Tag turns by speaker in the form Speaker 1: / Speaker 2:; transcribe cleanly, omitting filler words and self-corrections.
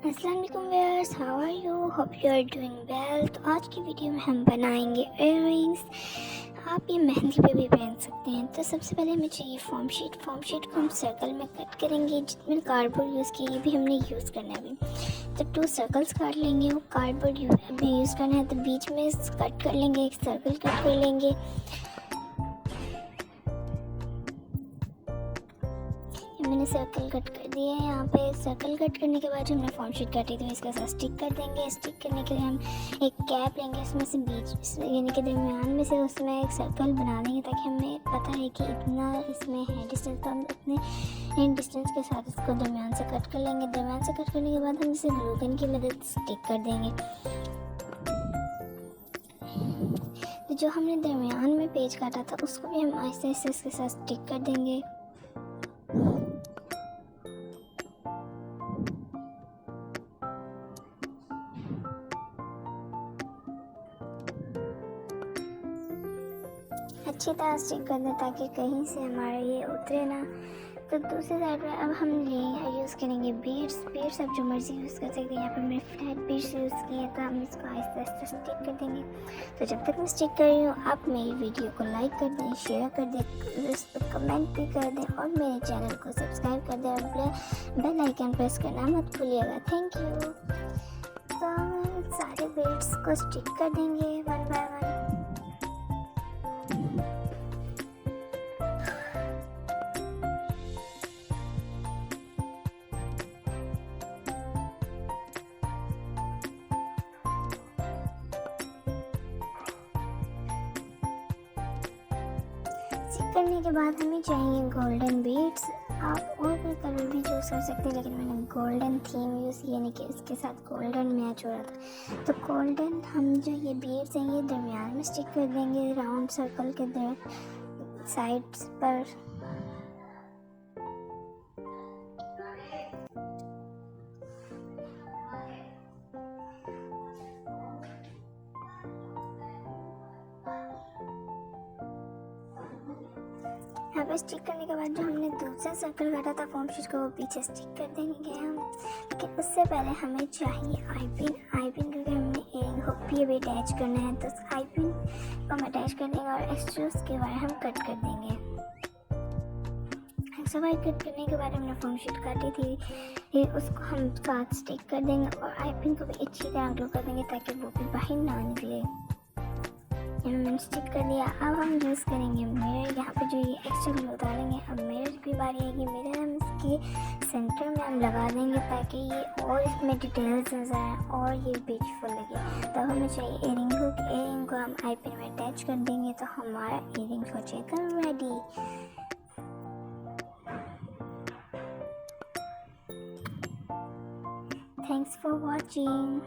Speaker 1: अस्सलाम वालेकुम viewers, how are you? Hope you are doing well. तो आज की वीडियो में हम बनाएंगे इयररिंग्स। आप ये मेहंदी पे भी पहन सकते हैं। तो सबसे पहले हमें चाहिए फॉर्म शीट को हम सर्कल में कट करेंगे। जितने कार्डबोर्ड यूज़ किए ये भी हमने यूज़ करना है अभी। तो 2 सर्कल्स काट लेंगे। वो कार्डबोर्ड भी यूज़ करना है तो बीच में कट कर लेंगे, एक सर्कल कट कर लेंगे। मैंने सर्कल कट कर दिया है। यहाँ पे सर्कल कट करने के बाद जो हमने फॉर्म शीट काटी थी इसके साथ स्टिक कर देंगे। स्टिक करने के लिए हम एक कैप लेंगे, उसमें से बीच यानी कि दरमियान में से उसमें एक सर्कल बना देंगे ताकि हमें पता है कि इतना इसमें है डिस्टेंस, तो हम इतने डिस्टेंस के साथ इसको दरमियान से कट कर लेंगे। दरमियान से कट करने के बाद हम इसे ग्लू गन की मदद से स्टिक कर देंगे। तो जो हमने दरमियान में पेज काटा था उसको भी हम ऐसे ऐसे इसके साथ स्टिक कर देंगे। अच्छी तरह स्टिक कर दें ताकि कहीं से हमारा ये उतरे ना। तो दूसरी साइड पर अब हम यूज़ करेंगे बीड्स आप जो मर्ज़ी यूज़ कर सकते हैं। यहाँ पर मैंने फ्लैट बीड्स यूज़ किए हैं तो हम इसको आहिस्ते आहिस्ते स्टिक कर देंगे। तो जब तक मैं स्टिक कर रही हूँ आप मेरी वीडियो को लाइक कर दें, शेयर कर दें, उस पर कमेंट भी कर दें और मेरे चैनल को सब्सक्राइब कर दें और बेल आइकन प्रेस करना मत भूलिएगा। Thank you. तो हम सारे बीड्स को स्टिक कर देंगे वन बाय वन। करने के बाद हमें चाहिए गोल्डन बीड्स। आप और कोई कलर भी चूज़ कर सकते हैं लेकिन मैंने गोल्डन थीम यूज़ किया, यानी कि इसके साथ गोल्डन मैच हो रहा था। तो गोल्डन हम जो ये बीड्स हैं ये दरमियान में स्टिक कर देंगे राउंड सर्कल के साइड्स पर। यहाँ पर स्टिक करने के बाद जो हमने दूसरा सर्कल काटा था फॉर्म शीट को वो पीछे स्टिक कर देंगे हम। लेकिन उससे पहले हमें चाहिए आई पिन क्योंकि हमने एक हुक भी अभी अटैच करना है। तो उस आई पिन को हम अटैच कर देंगे और एक्स्ट्रा उसके वायर हम कट कर देंगे। एक्स्ट्रा वायर कट करने के बाद हमने फॉर्म शीट काटी थी फिर उसको हम साथ स्टिक कर देंगे और आई पिन को भी अच्छी तरह ग्लू कर देंगे ताकि वो भी बाहर ना निकले। मैंने स्टिक कर दिया। अब हम यूज़ करेंगे मिरर। यहाँ पे जो ये एक्स्ट्रा ग्लू उतारेंगे। अब मिरर की बारी आएगी। मिरर हम इसके सेंटर में हम लगा देंगे ताकि ये और इसमें डिटेल्स नजर आए और ये ब्यूटीफुल लगे। तब हमें चाहिए इयरिंग हुक। इयरिंग को हम आई पिन में अटैच कर देंगे तो हमारा इयरिंग हो जाएगा रेडी। Thanks for watching.